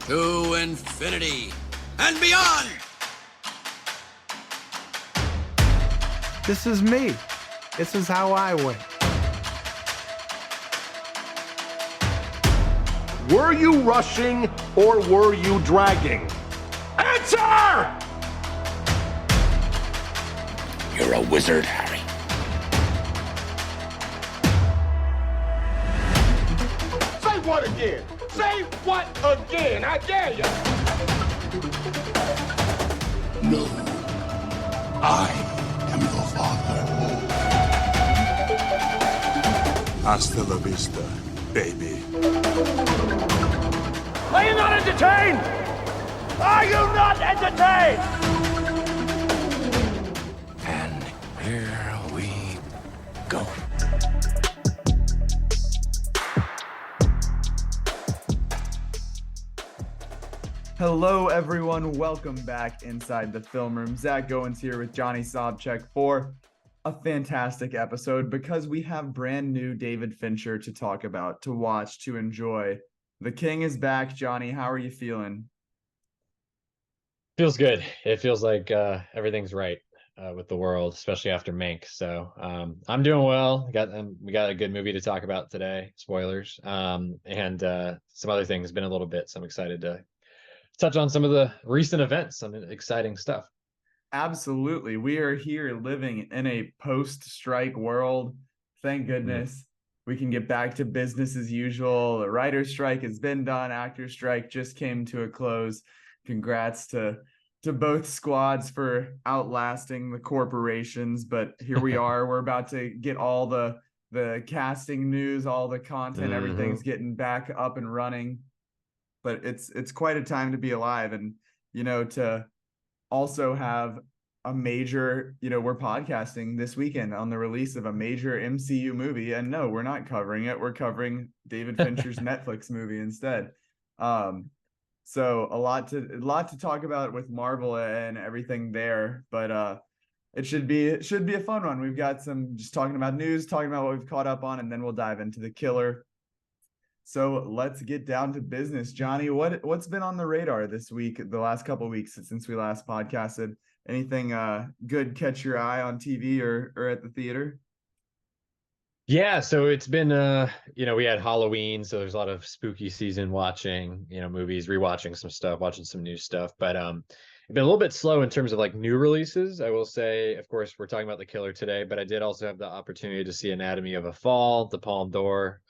to infinity and beyond. This is me. This is how I win. Were you rushing or were you dragging? Answer! You're a wizard, Harry. Say what again? Say what again? I dare you. No, I am your father. Hasta la vista, baby. Are you not entertained? Are you not entertained? And here we go. Hello, everyone. Welcome back inside the film room. Zach Goins here with Johnny Sobchak for a fantastic episode because we have brand new David Fincher to talk about, to watch, to enjoy. The King is back. Johnny, how are you feeling? Feels good. It feels like everything's right with the world, especially after Mank. So I'm doing well. We got a good movie to talk about today. Spoilers, and some other things. Been a little bit, so I'm excited to touch on some of the recent events, some exciting stuff. Absolutely. We are here living in a post-strike world. Thank goodness. We can get back to business as usual. The writer's strike has been done. Actor's strike just came to a close. Congrats to both squads for outlasting the corporations. But here we are. We're about to get all the casting news, all the content. Everything's getting back up and running. But it's quite a time to be alive, and to also have a major, we're podcasting this weekend on the release of a major MCU movie, and no, we're not covering it. We're covering David Fincher's Netflix movie instead. So a lot to talk about with Marvel and everything there, but it should be a fun one. We've got some just talking about news, talking about what we've caught up on, and then we'll dive into the killer. So let's get down to business. Johnny, what's been on the radar this week, the last couple of weeks since we last podcasted? Anything good catch your eye on TV or at the theater? Yeah, so it's been we had Halloween, so there's a lot of spooky season watching, movies, rewatching some stuff, watching some new stuff, but it's been a little bit slow in terms of like new releases. I will say, of course, we're talking about The Killer today, but I did also have the opportunity to see Anatomy of a Fall, the Palme d'Or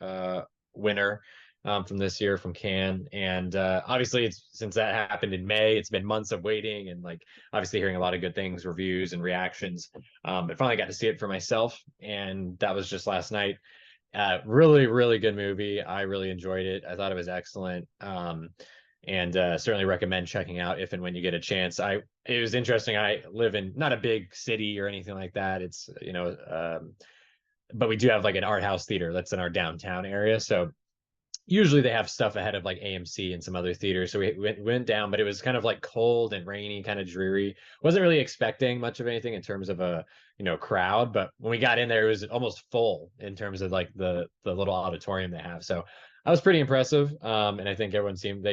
winner from this year from Cannes, and obviously since that happened in May, it's been months of waiting and like obviously hearing a lot of good things, reviews and reactions. I finally got to see it for myself, and that was just last night. Really, really good movie. I really enjoyed it. I thought it was excellent. And certainly recommend checking out if and when you get a chance. It was interesting. I live in not a big city or anything like that. It's but we do have like an art house theater that's in our downtown area. So usually they have stuff ahead of like AMC and some other theaters. So we went down, but it was kind of like cold and rainy, kind of dreary. Wasn't really expecting much of anything in terms of a crowd, but when we got in there, it was almost full in terms of like the little auditorium they have. So that was pretty impressive. And I think everyone seemed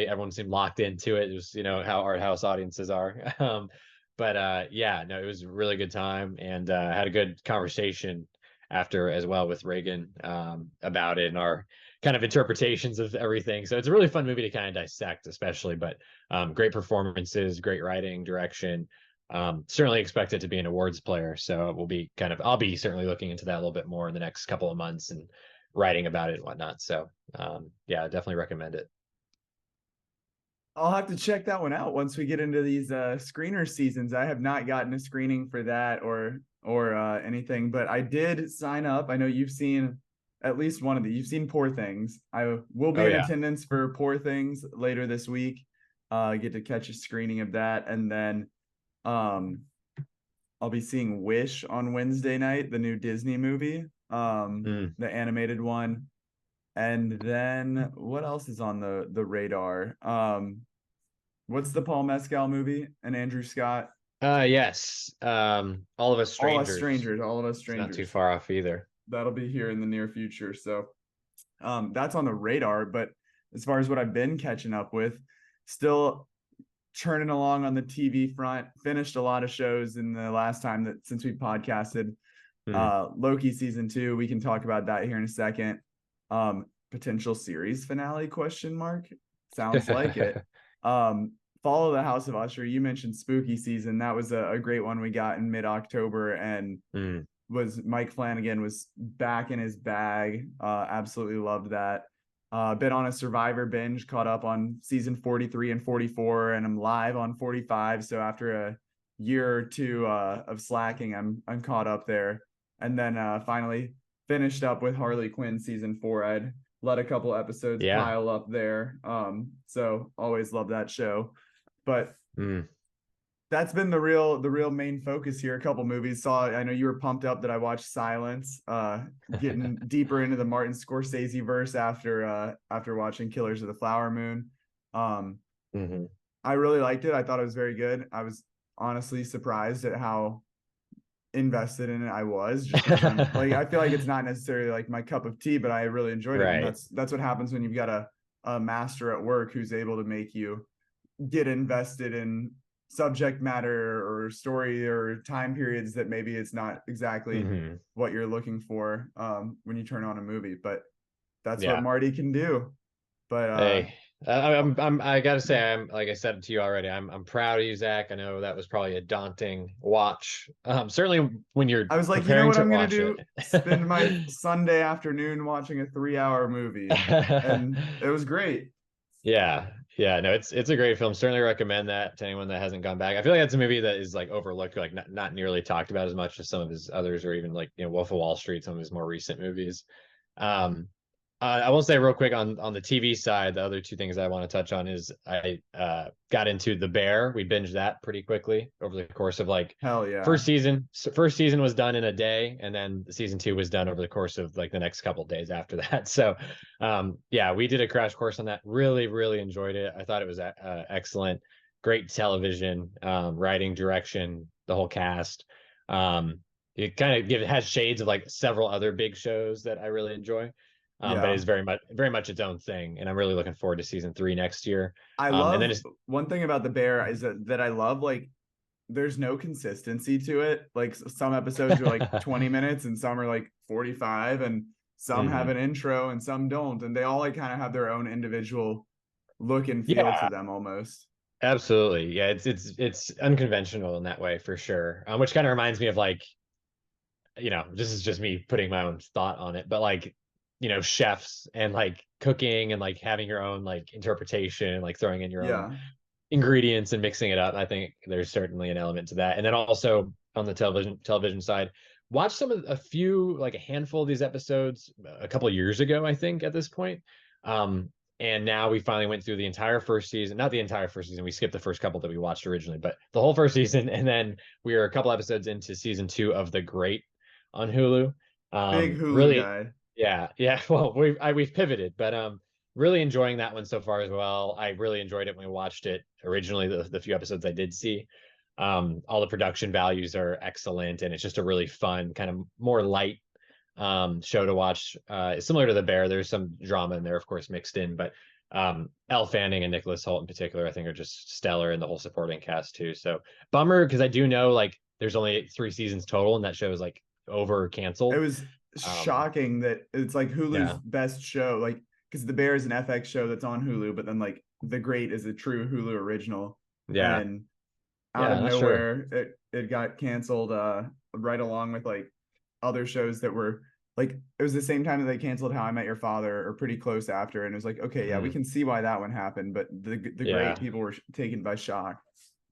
locked into it. It was how art house audiences are. It was a really good time, and had a good conversation after as well with Reagan about it and our kind of interpretations of everything. So it's a really fun movie to kind of dissect, especially, but great performances, great writing, direction. Certainly expect it to be an awards player. So I'll be certainly looking into that a little bit more in the next couple of months and writing about it and whatnot. So definitely recommend it. I'll have to check that one out once we get into these screener seasons. I have not gotten a screening for that or anything, but I did sign up. I know you've seen at least one of these. You've seen Poor Things. I will be in attendance for Poor Things later this week. Get to catch a screening of that, and then I'll be seeing Wish on Wednesday night, the new Disney movie, the animated one. And then what else is on the radar? What's the Paul Mescal movie and Andrew Scott? Yes. All of Us Strangers. All of Us Strangers. Not too far off either. That'll be here in the near future. So that's on the radar. But as far as what I've been catching up with, still churning along on the TV front. Finished a lot of shows in the last time that since we podcasted. Loki season 2, we can talk about that here in a second. Potential series finale ? Sounds like it. Follow the House of Usher. You mentioned spooky season. That was a great one we got in mid-October, and was Mike Flanagan was back in his bag. Absolutely loved that. Been on a Survivor binge, caught up on season 43 and 44, and I'm live on 45. So after a year or two of slacking, I'm caught up there. And then finally finished up with Harley Quinn season 4. I'd let a couple episodes pile up there. So always love that show. But that's been the real main focus here. A couple movies. I know you were pumped up that I watched Silence, getting deeper into the Martin Scorsese verse after watching Killers of the Flower Moon. I really liked it. I thought it was very good. I was honestly surprised at how invested in it I was, just like I feel like it's not necessarily like my cup of tea, but I really enjoyed it. And that's what happens when you've got a master at work who's able to make you get invested in subject matter or story or time periods that maybe it's not exactly what you're looking for when you turn on a movie. But that's what Marty can do. But hey, I gotta say, I'm like I said to you already, I'm proud of you, Zach. I know that was probably a daunting watch. Certainly when you're I was like, you know what I'm gonna do? Spend my Sunday afternoon watching a 3-hour movie. And it was great. Yeah, no, it's a great film. Certainly recommend that to anyone that hasn't gone back. I feel like that's a movie that is like overlooked, like not nearly talked about as much as some of his others, or even like Wolf of Wall Street, some of his more recent movies. I will say real quick on the TV side, the other two things I want to touch on is I got into The Bear. We binged that pretty quickly over the course of like hell yeah. First season was done in a day, and then season 2 was done over the course of like the next couple of days after that. So we did a crash course on that. Really, really enjoyed it. I thought it was excellent. Great television, writing, direction, the whole cast. It kind of has shades of like several other big shows that I really enjoy. But it's very much its own thing, and I'm really looking forward to season 3 next year. I love one thing about The Bear is that I love, like, there's no consistency to it. Like some episodes are like 20 minutes and some are like 45, and some have an intro and some don't, and they all like kind of have their own individual look and feel to them almost. Absolutely. Yeah, it's unconventional in that way for sure. Which kind of reminds me of like, this is just me putting my own thought on it, but like, chefs and like cooking and like having your own like interpretation, like throwing in your own ingredients and mixing it up. I think there's certainly an element to that. And then also on the television side, watch a handful of these episodes a couple of years ago, I think at this point. And now we finally went through the entire first season, not the entire first season. We skipped the first couple that we watched originally, but the whole first season. And then we are a couple episodes into season 2 of The Great on Hulu. Big Hulu guy. Yeah. Well, we've pivoted, but really enjoying that one so far as well. I really enjoyed it when we watched it originally. The few episodes I did see, all the production values are excellent, and it's just a really fun, kind of more light show to watch. Similar to The Bear, there's some drama in there, of course, mixed in, but Elle Fanning and Nicholas Hoult in particular, I think, are just stellar, and the whole supporting cast too. So bummer, because I do know like there's only 3 seasons total, and that show is like over canceled. It was shocking that it's like Hulu's best show, like, because The Bear is an FX show that's on Hulu, but then like The Great is a true Hulu original, and out of nowhere it got canceled right along with like other shows that were like, it was the same time that they canceled How I Met Your Father, or pretty close after, and it was like, okay, we can see why that one happened, but the Great, people were taken by shock.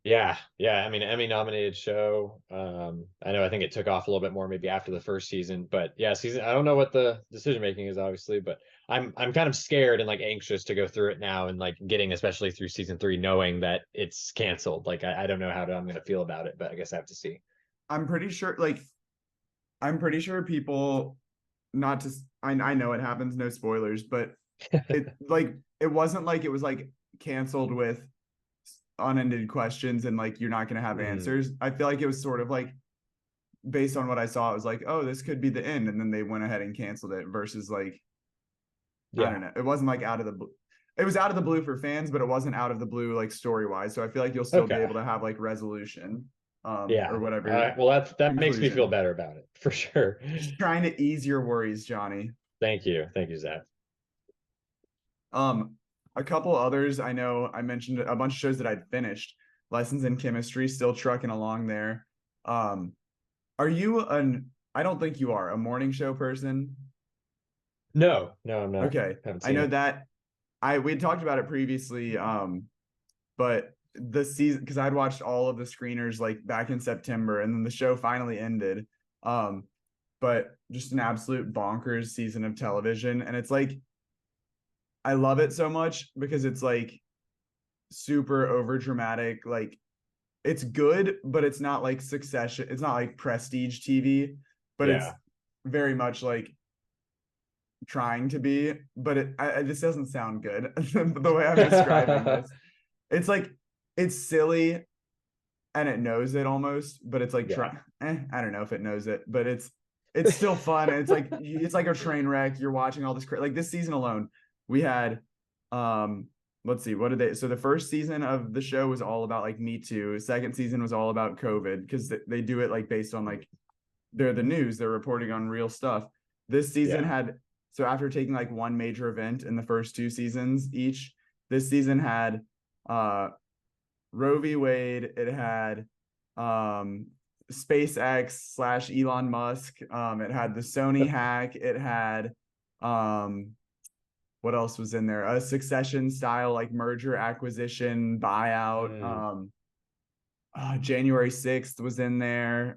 Yeah. I mean, Emmy nominated show. I think it took off a little bit more maybe after the first season, but season, I don't know what the decision making is, obviously, but I'm kind of scared and like anxious to go through it now, and like getting especially through season 3 knowing that it's canceled. Like I don't know I'm going to feel about it, but I guess I have to see. I'm pretty sure people, not to, I know it happens, no spoilers, but it wasn't like it was like canceled with unended questions and like you're not going to have answers. I feel like it was sort of like, based on what I saw, it was like, oh, this could be the end, and then they went ahead and canceled it, versus like I don't know, it wasn't like out of the blue. it was out of the blue for fans, but it wasn't out of the blue like story wise. So I feel like you'll still be Okay. able to have like resolution, Yeah. or whatever. Well, that makes me feel Conclusion. better about it for sure. Just trying to ease your worries, Johnny. Thank you, Zach. A couple others I know I mentioned a bunch of shows that I'd finished. Lessons in Chemistry, still trucking along there. Are you I don't think you are a morning show person. No, I'm not. Okay. Haven't I seen know it. that we had talked about it previously. But the season, because I'd watched all of the screeners like back in September, and then the show finally ended. But just an absolute bonkers season of television. And it's like I love it so much because it's like super over dramatic. Like it's good, but it's not like Succession. It's not like prestige TV, but it's Yeah. very much like trying to be. But this doesn't sound good the way I'm describing this. It's like it's silly and it knows it almost, but it's like Yeah. I don't know if it knows it, but it's still fun. And it's like a train wreck. You're watching all this like this season alone. We had let's see, what did they, so the first season of the show was all about like Me Too. Second season was all about COVID because they do it like based on like they're the news, they're reporting on real stuff. This season had, so after taking like one major event in the first two seasons each, this season had Roe v. Wade, it had SpaceX / Elon Musk, it had the Sony hack, it had what else was in there? A Succession style like merger acquisition buyout. January 6th was in there.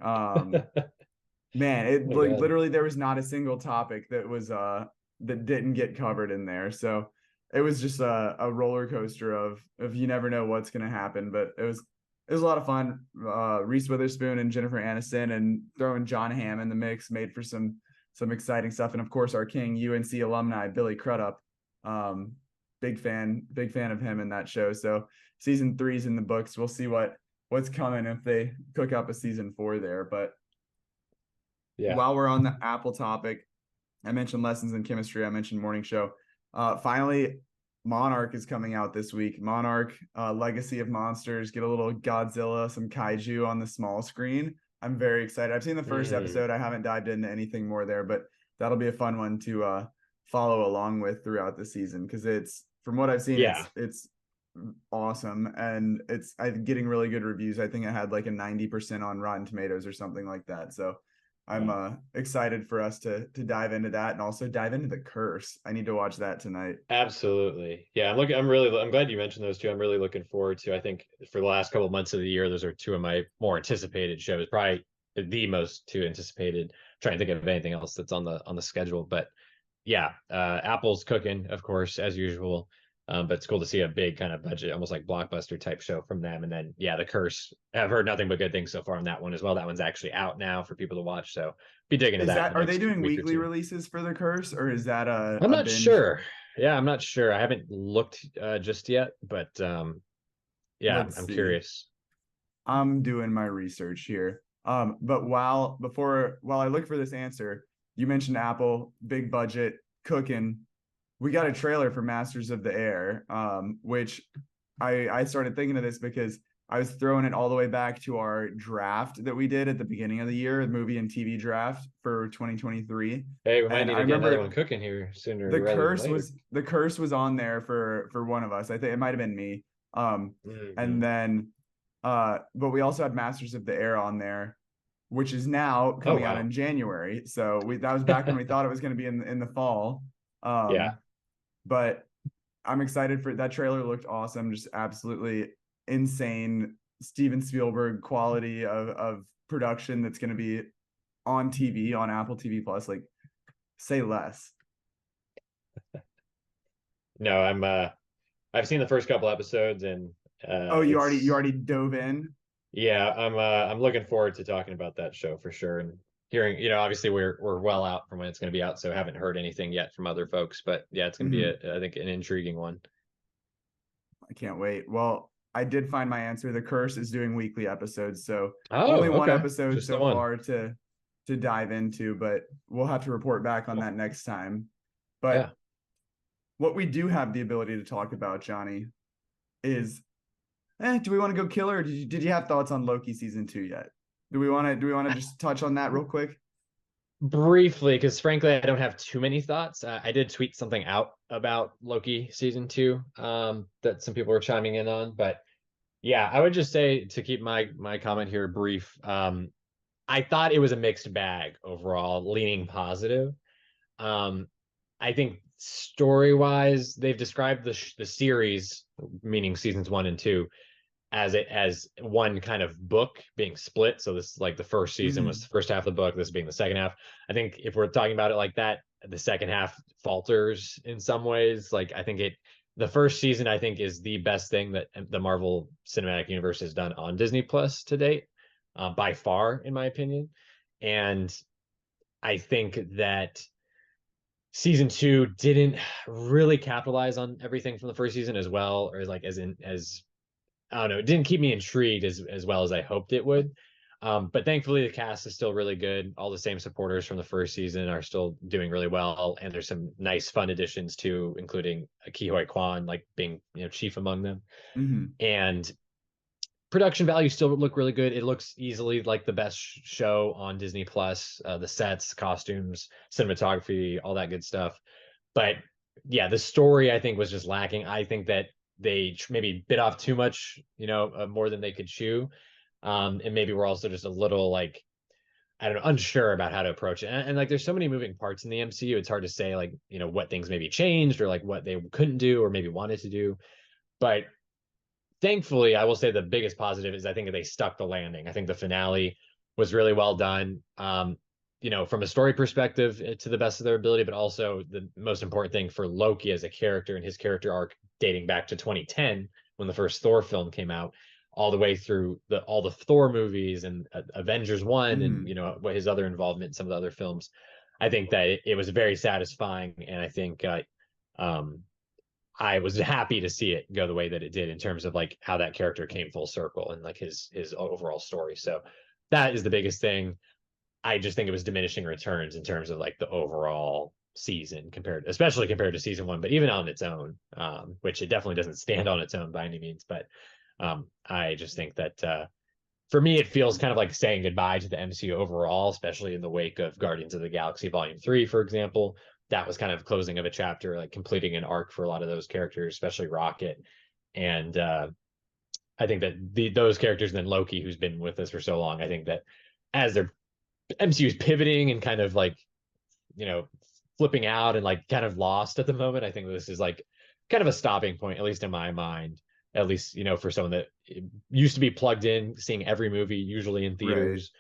Man, it Oh my like God. literally there was not a single topic that was that didn't get covered in there. So it was just a roller coaster of you never know what's gonna happen, but it was a lot of fun. Reese Witherspoon and Jennifer Aniston, and throwing John Hamm in the mix made for some exciting stuff. And of course our king, UNC alumni Billy Crudup. Big fan of him in that show. So season 3's in the books. We'll see what's coming if they cook up a season 4 there. But Yeah. while we're on the Apple topic, I mentioned Lessons in Chemistry, I mentioned Morning Show. Finally, Monarch is coming out this week. Monarch, Legacy of Monsters. Get a little Godzilla, some kaiju on the small screen. I'm very excited. I've seen the first episode. I haven't dived into anything more there, but that'll be a fun one to follow along with throughout the season, because it's, from what I've seen, it's awesome, and it's getting really good reviews. I think it had like a 90% on Rotten Tomatoes or something like that. So I'm excited for us to dive into that, and also dive into The Curse. I need to watch that tonight. Absolutely. Yeah, I'm glad you mentioned those two. I'm really looking forward to, I think for the last couple of months of the year, those are two of my more anticipated shows, probably the most two anticipated. I'm trying to think of anything else that's on the schedule, but yeah, Apple's cooking, of course, as usual. But it's cool to see a big kind of budget, almost like blockbuster type show from them. And then, yeah, The Curse. I've heard nothing but good things so far on that one as well. That one's actually out now for people to watch. So be digging into that. Are they doing weekly releases for The Curse, or is that I'm not binge? sure. Yeah, I'm not sure. I haven't looked just yet, but yeah, I'm curious. I'm doing my research here. But while I look for this answer, you mentioned Apple, big budget, cooking. We got a trailer for Masters of the Air, which I started thinking of this because I was throwing it all the way back to our draft that we did at the beginning of the year, the movie and TV draft for 2023. Hey, we might need to get another one cooking here sooner. The Curse was on there for one of us. I think it might have been me. And then but we also had Masters of the Air on there, which is now coming out in January. So that was back when we thought it was going to be in the fall. But I'm excited for that. Trailer looked awesome, just absolutely insane Steven Spielberg quality of production that's going to be on TV, on Apple TV Plus. Like, say less. No, I've seen the first couple episodes, and you already dove in. Yeah, I'm looking forward to talking about that show for sure, and hearing, obviously we're well out from when it's going to be out, so I haven't heard anything yet from other folks, but yeah, it's going to be I think an intriguing one. I can't wait. Well, I did find my answer. The Curse is doing weekly episodes, so one episode so far to dive into, but we'll have to report back on that next time. But what we do have the ability to talk about, Johnny, is do we want to go killer, or did you have thoughts on Loki season 2 yet? Do we want to just touch on that real quick? Briefly, because frankly, I don't have too many thoughts. I did tweet something out about Loki season 2 that some people were chiming in on, but yeah, I would just say, to keep my comment here brief, I thought it was a mixed bag overall, leaning positive. I think story-wise, they've described the series, meaning seasons 1 and 2, as one kind of book being split. So this, like, the first season was the first half of the book, this being the second half. I think if we're talking about it like that, the second half falters in some ways. Like, I think the first season, I think, is the best thing that the Marvel Cinematic Universe has done on Disney Plus to date, by far, in my opinion. And I think that season 2 didn't really capitalize on everything from the first season as well, or like as I don't know, it didn't keep me intrigued as well as I hoped it would. But thankfully, the cast is still really good. All the same supporters from the first season are still doing really well, and there's some nice, fun additions too, including Ke Huy Quan, like, being, chief among them. And production value still look really good. It looks easily like the best show on Disney Plus. The sets, costumes, cinematography, all that good stuff. But yeah, the story, I think, was just lacking. I think that they maybe bit off too much, more than they could chew. And maybe we're also just a little, like, I don't know, unsure about how to approach it. And like, there's so many moving parts in the MCU. It's hard to say, like, what things maybe changed, or like what they couldn't do or maybe wanted to do. But thankfully, I will say the biggest positive is I think they stuck the landing. I think the finale was really well done. From a story perspective, to the best of their ability, but also the most important thing for Loki as a character and his character arc dating back to 2010, when the first Thor film came out, all the way through all the Thor movies and Avengers 1, and what his other involvement in some of the other films. I think that it was very satisfying, and I think I was happy to see it go the way that it did, in terms of like how that character came full circle and like his overall story. So that is the biggest thing. I just think it was diminishing returns in terms of like the overall season, especially compared to season 1, but even on its own, which it definitely doesn't stand on its own by any means. But I just think that for me, it feels kind of like saying goodbye to the MCU overall, especially in the wake of Guardians of the Galaxy Volume 3, for example. That was kind of closing of a chapter, like completing an arc for a lot of those characters, especially Rocket. And I think that those characters, and then Loki, who's been with us for so long, I think that as their MCU is pivoting and kind of like, flipping out and like kind of lost at the moment, I think this is like kind of a stopping point, at least in my mind, at least, for someone that used to be plugged in, seeing every movie, usually in theaters.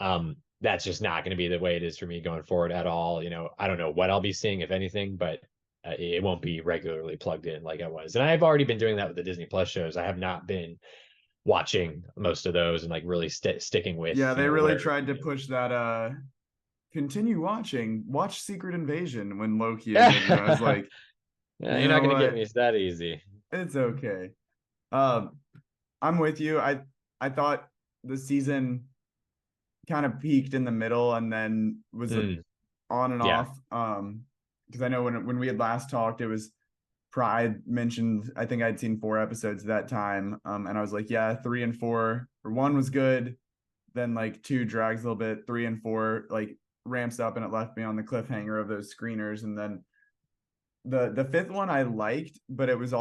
Right. That's just not going to be the way it is for me going forward at all. I don't know what I'll be seeing, if anything, but it won't be regularly plugged in like I was. And I've already been doing that with the Disney Plus shows. I have not been watching most of those and like really sticking with. Yeah, they really tried to push that watch Secret Invasion when Loki ended. I was like, yeah, you're not going to get me. It's that easy. It's okay. I'm with you. I thought the season kind of peaked in the middle and then was on and off. Because I know when we had last talked, it was Pride mentioned, I think I'd seen 4 episodes at that time. And I was like, yeah, 3 and 4, or 1 was good. Then like 2 drags a little bit, 3 and 4 like ramps up, and it left me on the cliffhanger of those screeners. And then the 5th one I liked, but it was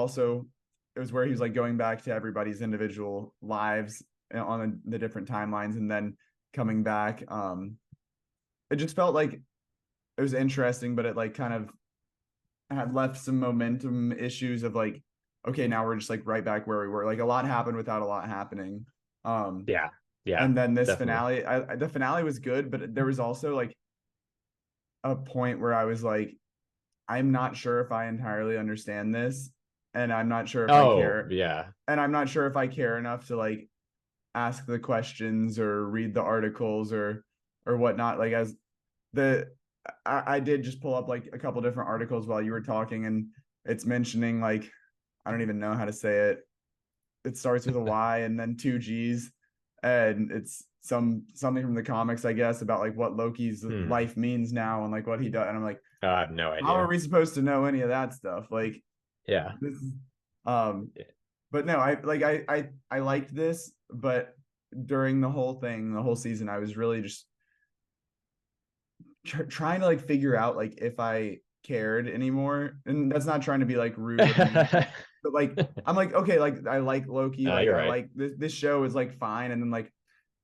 where he was like going back to everybody's individual lives on the different timelines and then coming back. It just felt like it was interesting, but it like kind of had left some momentum issues of like, okay, now we're just like right back where we were. Like a lot happened without a lot happening. Yeah. And then this definitely. finale, the finale was good, but there was also like a point where I was like, I'm not sure if I entirely understand this, and I'm not sure if I care. Yeah. And I'm not sure if I care enough to like ask the questions or read the articles or whatnot. Like I did just pull up like a couple different articles while you were talking, and it's mentioning like, I don't even know how to say it. It starts with a Y and then 2 G's, and it's something from the comics, I guess, about like what Loki's life means now and like what he does. And I'm like, I have no How are idea. we supposed to know any of that stuff? Like, Yeah. this is, but no, I liked this, but during the whole thing, the whole season, I was really just trying to like figure out like if I cared anymore. And that's not trying to be like rude or mean, but like I'm like, okay, like I like Loki, like You're I right. like this show is like fine. And then like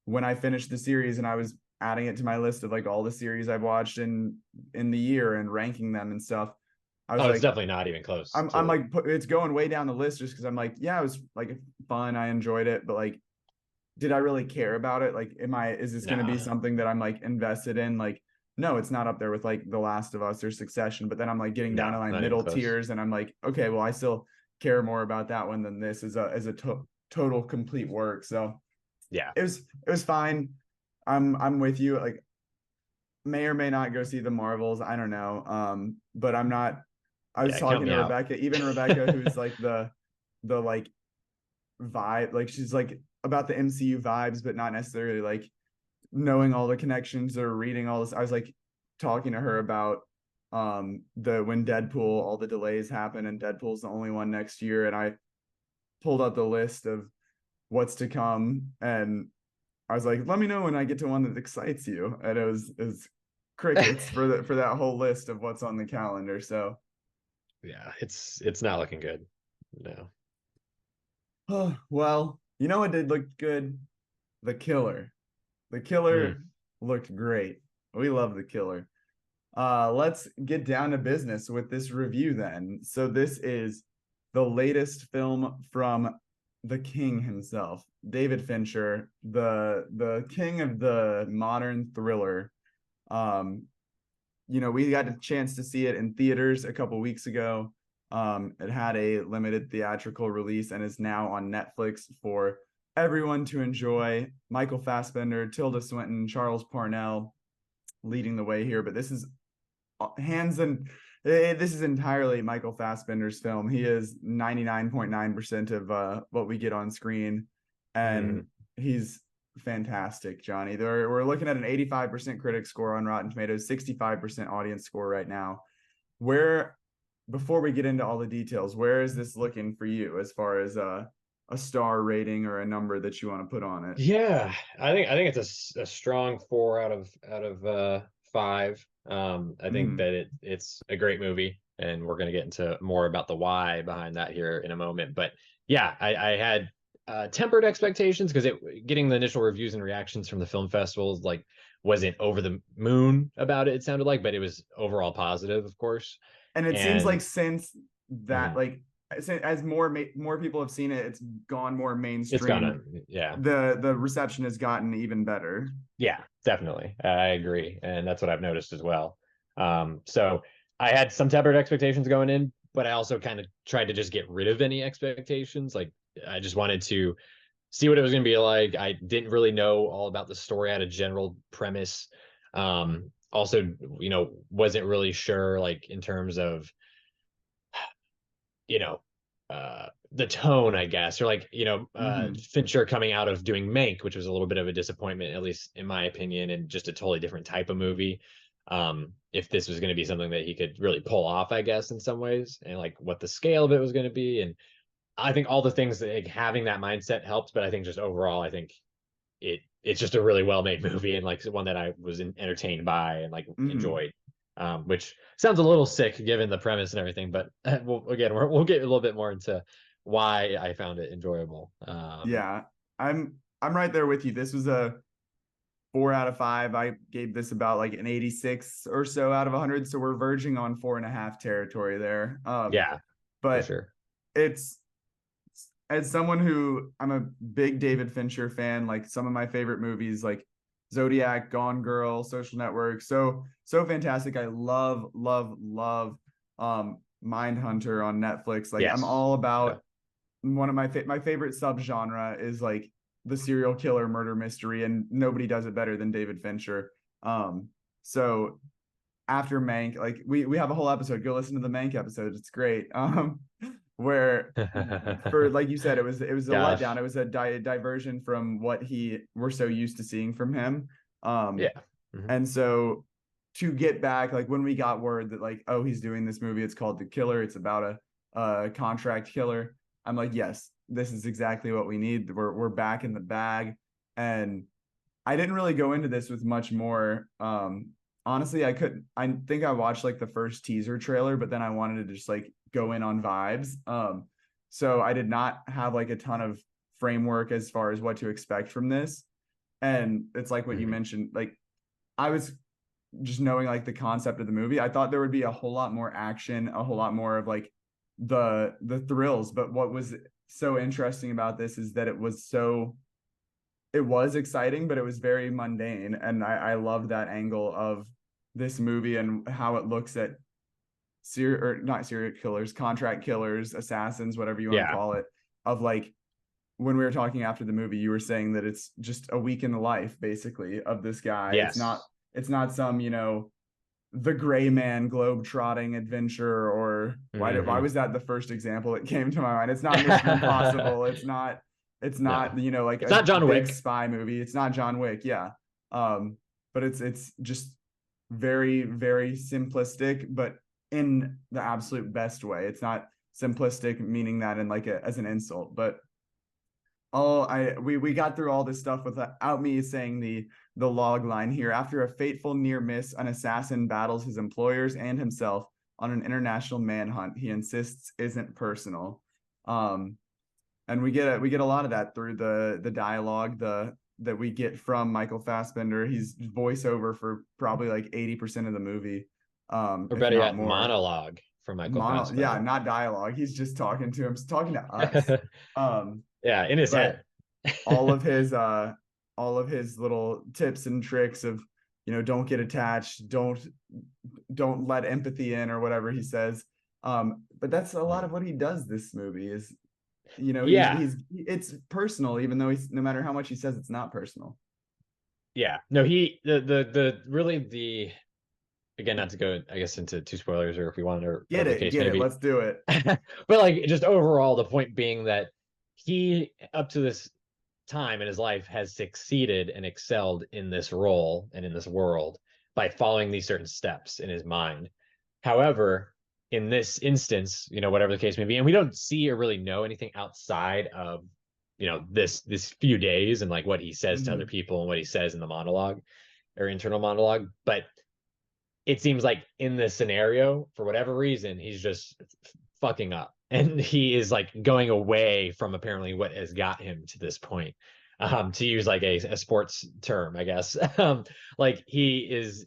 when I finished the series and I was adding it to my list of like all the series I've watched in the year and ranking them and stuff, I was Oh, it's like, definitely not even close I'm to. like, it's going way down the list just because I'm like, yeah, it was like fun, I enjoyed it, but like, did I really care about it? Like, is this going to be Nah, something that I'm like invested in? Like, no, it's not up there with like The Last of Us or Succession, but then I'm like getting down no, to my not even middle close. tiers and I'm like, okay, well, I still care more about that one than this as a total complete work. So Yeah. it was fine. I'm with you. Like, may or may not go see the Marvels. I don't know. But I'm not. I was Yeah, count talking me to out. Rebecca, even Rebecca, who's like the like vibe, like she's like about the MCU vibes, but not necessarily like knowing all the connections or reading all this. I was like talking to her about the when Deadpool, all the delays happen and Deadpool's the only one next year, and I pulled up the list of what's to come, and I was like, let me know when I get to one that excites you. And it was crickets for that whole list of what's on the calendar. So Yeah, it's not looking good. No. well, you know what did look good? The Killer. The Mm. Killer looked great. We love The Killer. Let's get down to business with this review then. So this is the latest film from the king himself, David Fincher, the king of the modern thriller. Um, we got a chance to see it in theaters a couple weeks ago. It had a limited theatrical release and is now on Netflix for everyone to enjoy. Michael Fassbender, Tilda Swinton, Charles Parnell leading the way here, but this is this is entirely Michael Fassbender's film. He is 99.9% of what we get on screen, and Mm. he's fantastic, Johnny. We're looking at an 85% critic score on Rotten Tomatoes, 65% audience score right now. Before we get into all the details, where is this looking for you as far as a star rating or a number that you want to put on it? Yeah, I think it's a strong 4 out of 5. I think Mm, that it's a great movie, and we're gonna get into more about the why behind that here in a moment. But yeah, I had tempered expectations because getting the initial reviews and reactions from the film festivals like wasn't over the moon about it. It sounded like, but it was overall positive, of course. and it seems like And since that, mhm, like as more people have seen it, it's gone more it's mainstream. gonna, yeah. The reception has gotten even better. Yeah, definitely. I agree. And that's what I've noticed as well. So I had some tempered expectations going in, but I also kind of tried to just get rid of any expectations. Like I just wanted to see what it was going to be like. I didn't really know all about the story. I had a general premise. Also, wasn't really sure like in terms of you know, the tone, I guess, or like, Mm-hmm. Fincher coming out of doing Mank, which was a little bit of a disappointment, at least in my opinion, and just a totally different type of movie. If this was going to be something that he could really pull off, I guess, in some ways, and like what the scale of it was going to be. And I think all the things that like, having that mindset helped, but I think just overall, I think it's just a really well made movie and like one that I was entertained by and like Mm-hmm. enjoyed. Which sounds a little sick given the premise and everything, but we'll get a little bit more into why I found it enjoyable. Yeah, I'm right there with you. This was a 4 out of 5. I gave this about like an 86 or so out of 100. So we're verging on 4.5 territory there. Yeah, for But sure. it's as someone who I'm a big David Fincher fan, like some of my favorite movies like Zodiac, Gone Girl, Social Network. So fantastic. I love Mindhunter on Netflix. Like I'm Yes. all Yeah. about one of my favorite subgenre is like the serial killer murder mystery, and nobody does it better than David Fincher. So after Mank, like we have a whole episode. Go listen to the Mank episode. It's great. Where for like you said, it was a letdown. Gosh. It was a diversion from what we're so used to seeing from him. Yeah. Mhm. And so to get back, like when we got word that like, oh, he's doing this movie, it's called The Killer, it's about a contract killer. I'm like, yes, this is exactly what we need. We're back in the bag. And I didn't really go into this with much more. Honestly, I think I watched like the first teaser trailer, but then I wanted to just like go in on vibes. So I did not have like a ton of framework as far as what to expect from this. And it's like what you mentioned, like I was just knowing like the concept of the movie, I thought there would be a whole lot more action, a whole lot more of like the thrills. But what was so interesting about this is that it was exciting, but it was very mundane. And I love that angle of this movie and how it looks at not serial killers, contract killers, assassins, whatever you want to call it, of like, when we were talking after the movie, you were saying that it's just a week in the life, basically, of this guy. Yes. It's not some, the gray man globe-trotting adventure, or why was that the first example that came to my mind? It's not Mission Impossible. It's not, no. Like it's not John Wick spy movie. It's not John Wick. Yeah. But it's just very, very simplistic, but in the absolute best way. It's not simplistic, meaning that in like as an insult, but we got through all this stuff without me saying the log line here. After a fateful near miss, an assassin battles his employers and himself on an international manhunt he insists isn't personal. And we get a lot of that through the dialogue that we get from Michael Fassbender. He's voiceover for probably like 80% of the movie. Or better yet, monologue from Michael Fassbender. Yeah, not dialogue. He's just talking to us. Yeah, in his head. all of his little tips and tricks of, don't get attached, don't let empathy in, or whatever he says. But that's a lot of what he does. This movie is, it's personal, even though no matter how much he says it's not personal. Yeah, no, the again, not to go, I guess, into two spoilers, or if we want to get it, let's do it. But like, just overall, the point being that he, up to this time in his life, has succeeded and excelled in this role and in this world by following these certain steps in his mind. However, in this instance, whatever the case may be, and we don't see or really know anything outside of, this few days and like what he says to other people and what he says in the monologue or internal monologue, but it seems like in this scenario, for whatever reason, he's just fucking up. And he is like going away from apparently what has got him to this point, to use like a sports term, I guess. Like he is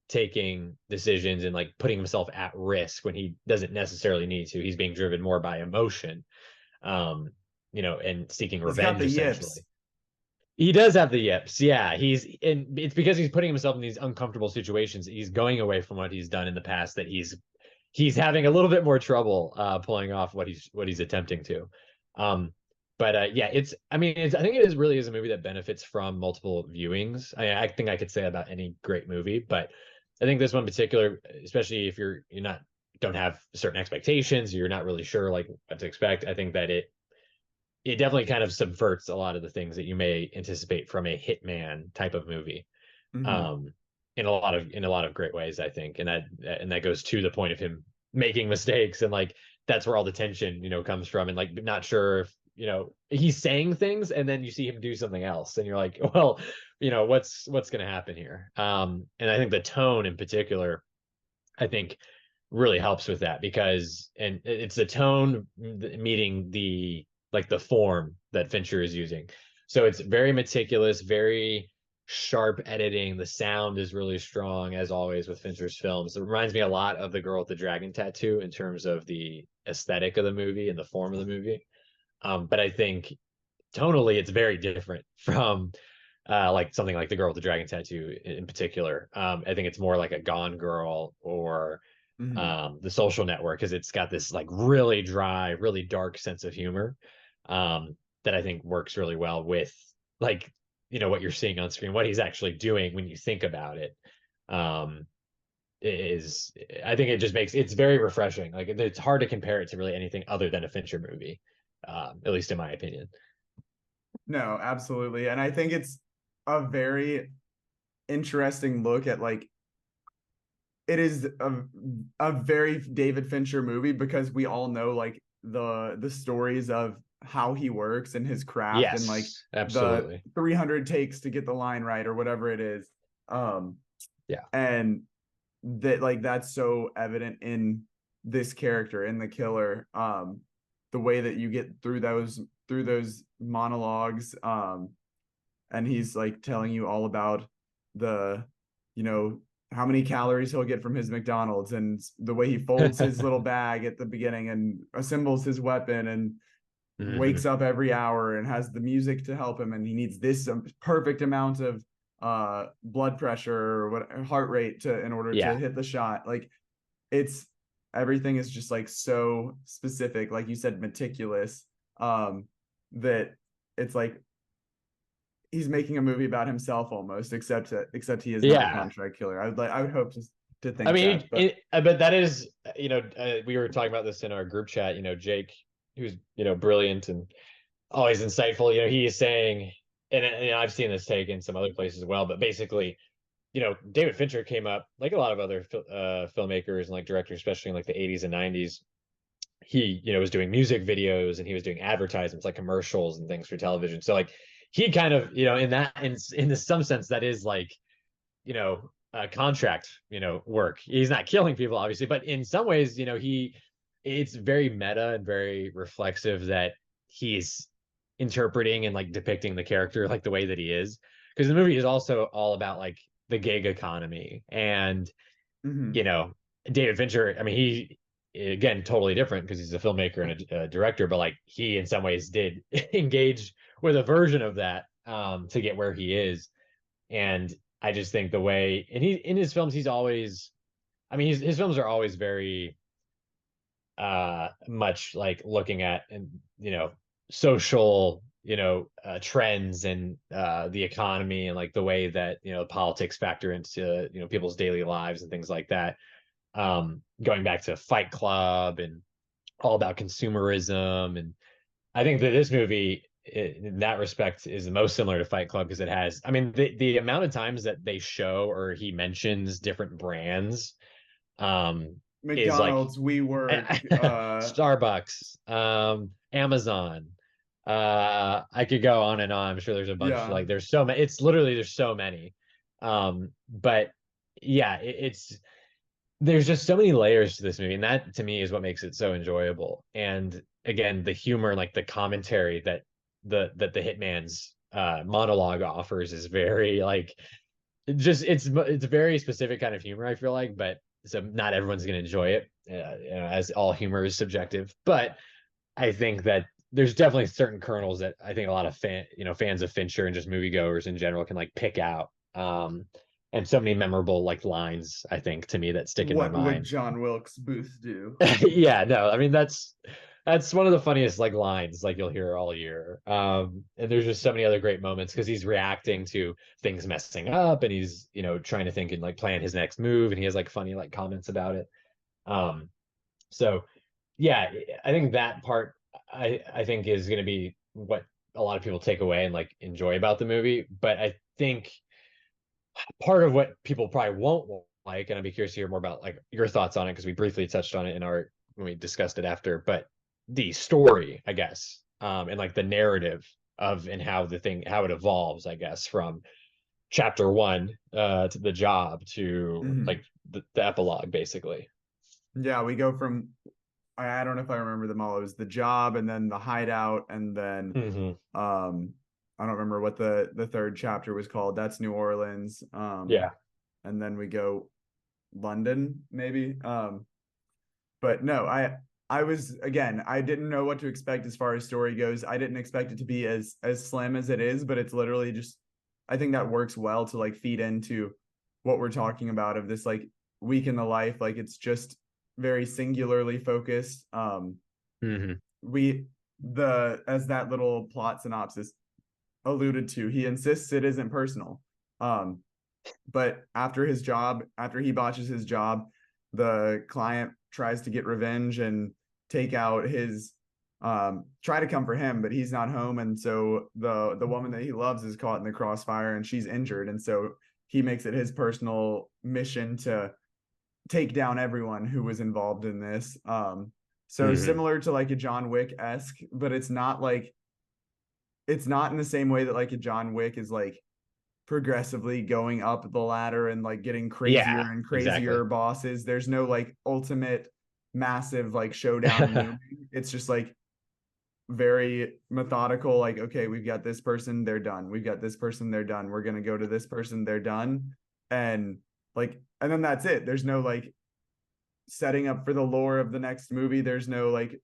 taking decisions and like putting himself at risk when he doesn't necessarily need to. He's being driven more by emotion, and seeking revenge, essentially. He does have the yips. Yeah. It's because he's putting himself in these uncomfortable situations. He's going away from what he's done in the past, that he's having a little bit more trouble pulling off what he's attempting to. But I think it really is a movie that benefits from multiple viewings. I think I could say about any great movie, but I think this one in particular, especially if you're don't have certain expectations, you're not really sure like what to expect, I think that it definitely kind of subverts a lot of the things that you may anticipate from a hitman type of movie. In a lot of great ways, I think. And that goes to the point of him making mistakes, and like that's where all the tension, comes from, and like not sure if, he's saying things and then you see him do something else and you're like, well, what's going to happen here? And I think the tone in particular, I think really helps with that, because, and it's the tone meeting the form that Fincher is using. So it's very meticulous, very sharp editing. The sound is really strong, as always with Fincher's films. It reminds me a lot of The Girl with the Dragon Tattoo in terms of the aesthetic of the movie and the form of the movie. But I think tonally it's very different from like something like The Girl with the Dragon Tattoo in particular. I think it's more like a Gone Girl or The Social Network, because it's got this like really dry, really dark sense of humor that I think works really well with like, what you're seeing on screen, what he's actually doing when you think about it. I think it just it's very refreshing. Like it's hard to compare it to really anything other than a Fincher movie, at least in my opinion. No, absolutely. And I think it's a very interesting look at like, it is a very David Fincher movie because we all know like the stories of how he works and his craft and like Yes, the absolutely. 300 takes to get the line right or whatever it is. Yeah. And that like that's so evident in this character, in the killer. The way that you get through those monologues, and he's like telling you all about the, you know, how many calories he'll get from his McDonald's, and the way he folds his little bag at the beginning and assembles his weapon and Mhm. wakes up every hour and has the music to help him, and he needs this perfect amount of blood pressure or what heart rate to in order to Yeah. hit the shot. Like, it's everything is just like so specific, like you said, meticulous, that it's like he's making a movie about himself almost, except he is not a Yeah. contract killer. I would hope to I think mean, that, but but that is, we were talking about this in our group chat. Jake, who's brilliant and always insightful. He is saying, and I've seen this take in some other places as well. But basically, David Fincher came up like a lot of other filmmakers and like directors, especially in like the '80s and '90s. He, was doing music videos and he was doing advertisements, like commercials and things for television. So like he kind of, in some sense, that is like contract work. He's not killing people obviously, but in some ways it's very meta and very reflexive that he's interpreting and like depicting the character like the way that he is, because the movie is also all about like the gig economy. And mhm. you know David Fincher, I mean, he, again, totally different because he's a filmmaker and a director, but like he in some ways did engage with a version of that to get where he is. And I just think the way, and he in his films, he's always, I mean, his films are always very much like looking at, and social trends and the economy and like the way that politics factor into people's daily lives and things like that. Going back to Fight Club and all about consumerism. And I think that this movie, in that respect, is the most similar to Fight Club because it has, I mean, the amount of times that they show or he mentions different brands is like McDonald's, WeWork, Starbucks, Amazon. I could go on and on. I'm sure there's a bunch, yeah. like there's so many. It's literally, there's so many. But yeah, it's there's just so many layers to this movie, and that to me is what makes it so enjoyable. And again, the humor and like the commentary that the hitman's monologue offers is very like, it's a very specific kind of humor, I feel like. But so not everyone's going to enjoy it, as all humor is subjective. But I think that there's definitely certain kernels that I think a lot of fans of Fincher and just moviegoers in general can like pick out. And so many memorable like lines, I think, to me, that stick in my What would mind. John Wilkes Booth do? Yeah, no, I mean, that's one of the funniest like lines like you'll hear all year. And there's just so many other great moments because he's reacting to things messing up, and he's trying to think and like plan his next move, and he has like funny like comments about it. So yeah, I think that part, I think is going to be what a lot of people take away and like enjoy about the movie. But I think part of what people probably won't like, and I'd be curious to hear more about like your thoughts on it because we briefly touched on it in our when we discussed it after, but the story, I guess, and like the narrative of and how it evolves, I guess, from chapter one to the job to Mhm. like the epilogue, basically. Yeah, we go from, I don't know if I remember them all. It was the job, and then the hideout, and then Hmm. I don't remember what the third chapter was called. That's New Orleans. Yeah. And then we go London, maybe. But no, I was, again, I didn't know what to expect as far as story goes. I didn't expect it to be as slim as it is, but it's literally just, I think that works well to like feed into what we're talking about of this like week in the life. Like, it's just very singularly focused. Hmm. We the As that little plot synopsis alluded to, he insists it isn't personal. But after he botches his job, the client tries to get revenge and take out his try to come for him, but he's not home, and so the woman that he loves is caught in the crossfire and she's injured, and so he makes it his personal mission to take down everyone who was involved in this. So similar to like a John Wick-esque, but it's not in the same way that like a John Wick is like progressively going up the ladder and like getting crazier Yeah, and exactly. crazier bosses. There's no like ultimate massive like showdown looming. It's just like very methodical, like, okay, we've got this person, they're done. We've got this person, they're done. We're gonna go to this person, they're done. And like, and then that's it. There's no like setting up for the lore of the next movie. There's no like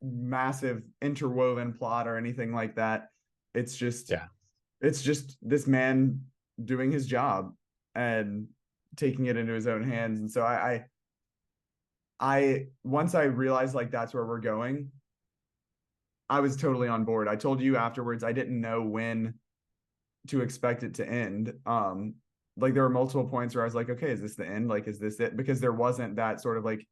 massive interwoven plot or anything like that. It's just Yeah. it's just this man doing his job and taking it into his own hands. And so I once I realized like that's where we're going, I was totally on board. I told you afterwards I didn't know when to expect it to end. Like there were multiple points where I was like, okay, is this the end? Like, is this it? Because there wasn't that sort of like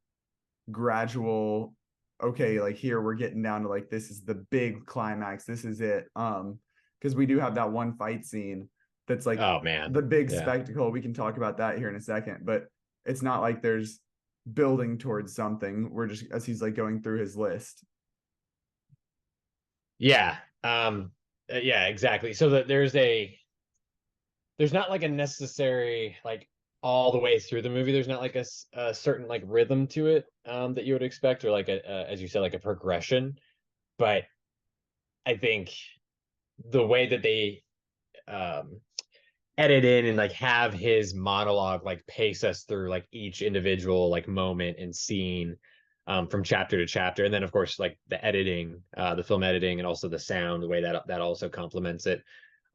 gradual, okay, like here we're getting down to like this is the big climax. This is it. Because we do have that one fight scene that's like Oh man. the big Yeah. spectacle. We can talk about that here in a second, but it's not like there's building towards something. We're just as he's like going through his list. Yeah. Yeah, exactly. So that there's not like a necessary like all the way through the movie. There's not like a certain like rhythm to it that you would expect, or like as you said, like a progression. But I think the way that they um edit in and like have his monologue like pace us through like each individual like moment and scene from chapter to chapter, and then of course like the editing, the film editing, and also the sound, the way that also complements it.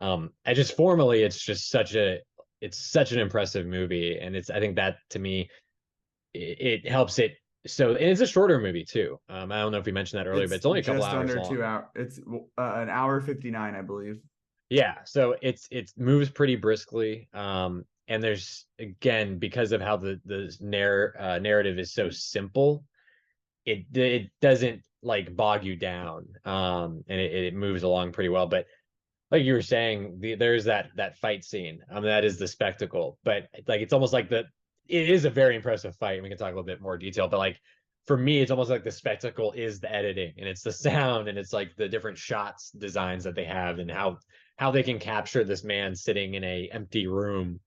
I just formally, it's such an impressive movie, and I think that to me it helps it. So, and it's a shorter movie too. I don't know if we mentioned that earlier, but It's it's only a couple just hours under long. 2 hours. It's an hour 59, I believe. Yeah, so it moves pretty briskly. And there's, again, because of how the narrative is so simple, it doesn't like bog you down. And it moves along pretty well. But like you were saying, there's that fight scene. That is the spectacle. But like it's almost like it is a very impressive fight, and we can talk a little bit more detail. But like for me, it's almost like the spectacle is the editing, and it's the sound, and it's like the different shots designs that they have, and how they can capture this man sitting in a empty room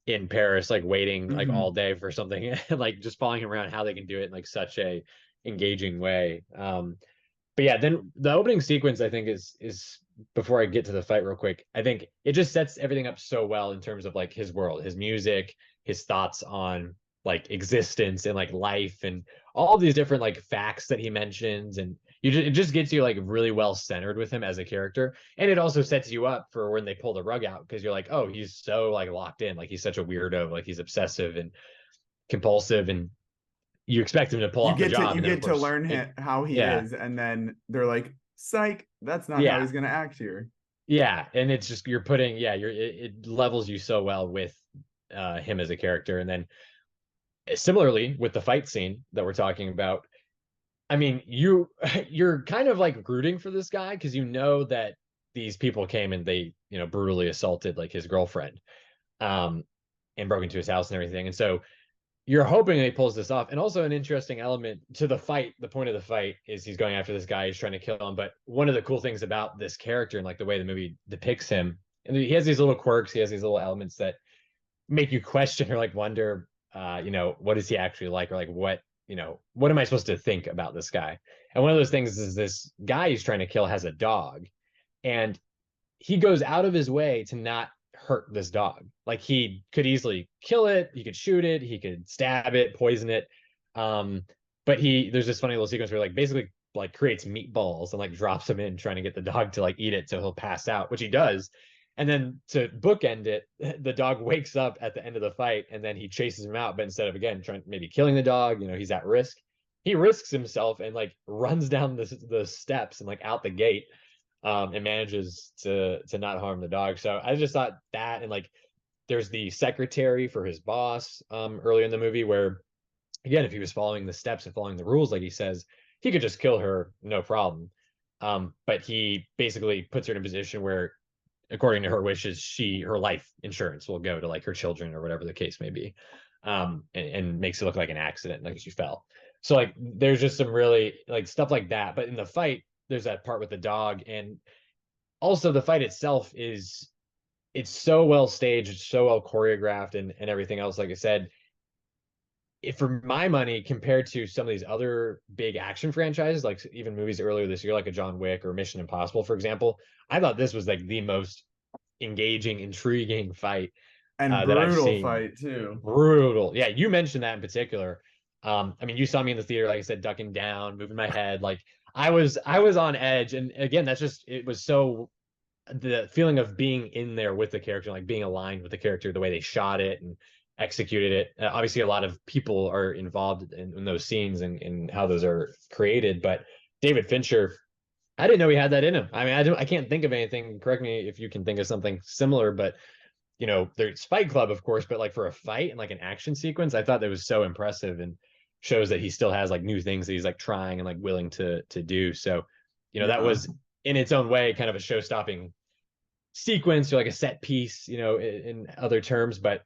in Paris, like waiting like all day for something, and like just following him around, how they can do it in like such a engaging way. But yeah, then the opening sequence I think is before I get to the fight real quick, I think it just sets everything up so well in terms of like his world, his music, his thoughts on like existence and like life, and all these different like facts that he mentions, and it just gets you like really well centered with him as a character. And it also sets you up for when they pull the rug out, because you're like, oh, he's so like locked in, like he's such a weirdo, like he's obsessive and compulsive, and you expect him to pull You off the get to job, you and then of get to course learn how he yeah, is, and then they're like, psych, that's not how yeah, he's gonna act here. yeah. And it's just you're putting, yeah, it levels you so well with him as a character. And then similarly with the fight scene that we're talking about, I mean, you're kind of like rooting for this guy, because you know that these people came and they, brutally assaulted like his girlfriend, um and broke into his house and everything. And so you're hoping that he pulls this off. And also an interesting element to the fight, the point of the fight is he's going after this guy, he's trying to kill him. But one of the cool things about this character and like the way the movie depicts him, and he has these little quirks, he has these little elements that make you question or like wonder, what is he actually like, or like what am I supposed to think about this guy? And one of those things is this guy he's trying to kill has a dog, and he goes out of his way to not hurt this dog. Like he could easily kill it, he could shoot it, he could stab it, poison it. But there's this funny little sequence where like basically like creates meatballs and like drops them in, trying to get the dog to like eat it so he'll pass out, which he does. And then to bookend it, the dog wakes up at the end of the fight, and then he chases him out. But instead of, again, trying maybe killing the dog, he's at risk. He risks himself and like runs down the steps and like out the gate, and manages to not harm the dog. So I just thought that, and like there's the secretary for his boss earlier in the movie, where again, if he was following the steps and following the rules like he says, he could just kill her, no problem. But he basically puts her in a position where according to her wishes, her life insurance will go to like her children or whatever the case may be. And makes it look like an accident, like she fell. So like there's just some really like stuff like that. But in the fight, there's that part with the dog, and also the fight itself it's so well staged, it's so well choreographed, and everything else. Like I said, for my money, compared to some of these other big action franchises, like even movies earlier this year, like a John Wick or Mission Impossible, for example, I thought this was like the most engaging, intriguing fight And that I've brutal seen. fight too. Brutal. Yeah, you mentioned that in particular. I mean, you saw me in the theater, like I said, ducking down, moving my head. Like I was on edge. And again, it was so the feeling of being in there with the character, like being aligned with the character, the way they shot it and executed it. Obviously, a lot of people are involved in those scenes and how those are created. But David Fincher, I didn't know he had that in him. I mean, I can't think of anything. Correct me if you can think of something similar, but there's Fight Club, of course, but like for a fight and like an action sequence, I thought that was so impressive and shows that he still has like new things that he's like trying and like willing to do. So, that was in its own way kind of a show-stopping sequence or like a set piece, in other terms, but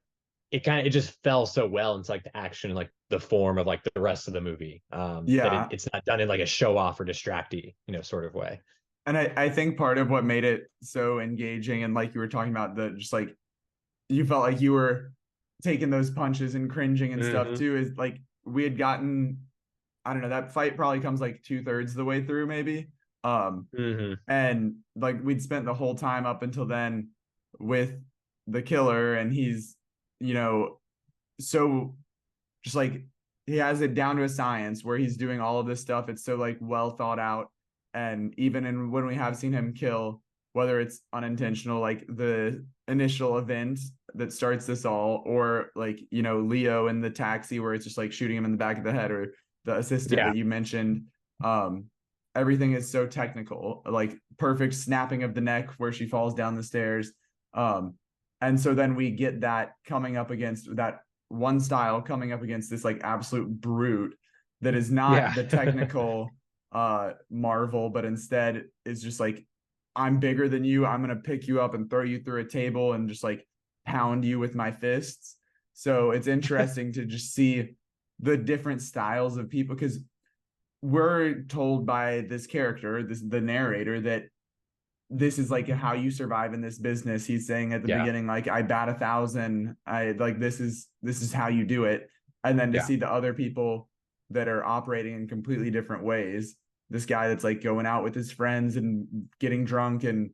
it just fell so well into like the action and like the form of like the rest of the movie. That it's not done in like a show off or distracty, sort of way. And I think part of what made it so engaging, and like you were talking about, the just like you felt like you were taking those punches and cringing and stuff too, is like we had gotten, I don't know, that fight probably comes like 2/3 of the way through maybe. And like we'd spent the whole time up until then with the killer, and he's, so just like he has it down to a science where he's doing all of this stuff. It's so like well thought out. And even when we have seen him kill, whether it's unintentional, like the initial event that starts this all, or like, Leo in the taxi where it's just like shooting him in the back of the head, or the assistant that you mentioned. Everything is so technical, like perfect snapping of the neck where she falls down the stairs. And so then we get that coming up against that one style, coming up against this like absolute brute that is not the technical marvel, but instead is just like, I'm bigger than you. I'm going to pick you up and throw you through a table and just like pound you with my fists. So it's interesting to just see the different styles of people, because we're told by this character, the narrator, that this is like how you survive in this business. He's saying at the beginning, like, I bat 1,000. I like, this is how you do it. And then to see the other people that are operating in completely different ways. This guy that's like going out with his friends and getting drunk and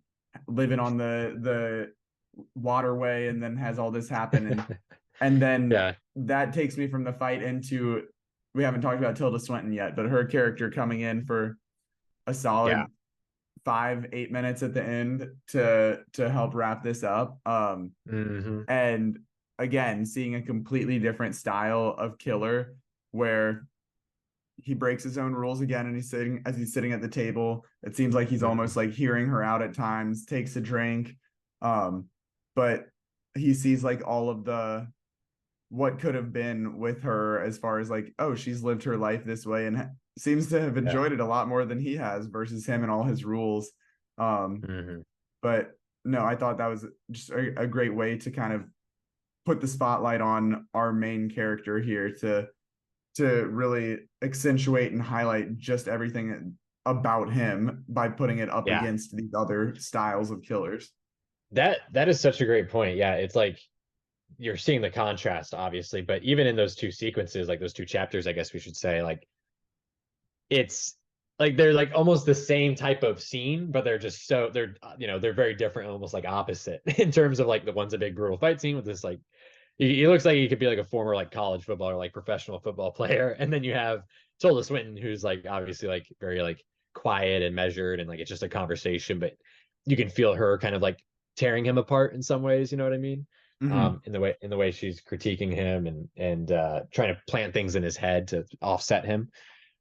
living on the waterway, and then has all this happen. And then that takes me from the fight into, we haven't talked about Tilda Swinton yet, but her character coming in for a solid 5-8 minutes at the end to help wrap this up. And again, seeing a completely different style of killer where he breaks his own rules again, and he's sitting at the table. It seems like he's almost like hearing her out at times, takes a drink. But he sees like all of what could have been with her, as far as like, oh, she's lived her life this way and seems to have enjoyed it a lot more than he has, versus him and all his rules. But no, I thought that was just a great way to kind of put the spotlight on our main character here, to really accentuate and highlight just everything about him by putting it up against these other styles of killers. That is such a great point. Yeah, it's like you're seeing the contrast, obviously, but even in those two sequences, like those two chapters, I guess we should say, like it's like they're like almost the same type of scene, but they're just they're very different, almost like opposite in terms of like the one's a big brutal fight scene with this like he looks like he could be like a former like college football or like professional football player, and then you have Tilda Swinton, who's like obviously like very like quiet and measured, and like it's just a conversation, but you can feel her kind of like tearing him apart in some ways, you know what I mean? In the way she's critiquing him and trying to plant things in his head to offset him.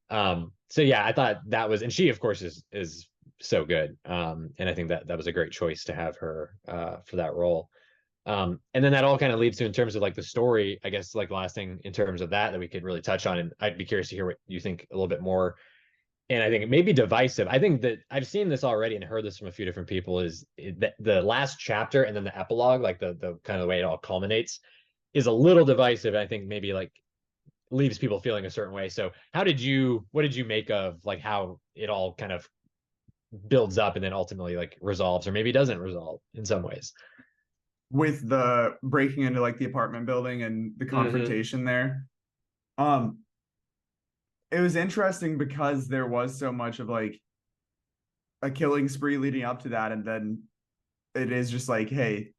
So yeah, I thought that was, and she of course is so good. And I think that was a great choice to have her for that role. And then that all kind of leads to, in terms of like the story, I guess, like the last thing in terms of that we could really touch on, and I'd be curious to hear what you think a little bit more, and I think it may be divisive. I think that I've seen this already and heard this from a few different people, is that the last chapter and then the epilogue, like the kind of the way it all culminates, is a little divisive. I think maybe like leaves people feeling a certain way. So what did you make of like how it all kind of builds up and then ultimately like resolves, or maybe doesn't resolve in some ways? With the breaking into like the apartment building and the confrontation there. It was interesting because there was so much of like a killing spree leading up to that, and then it is just like, hey,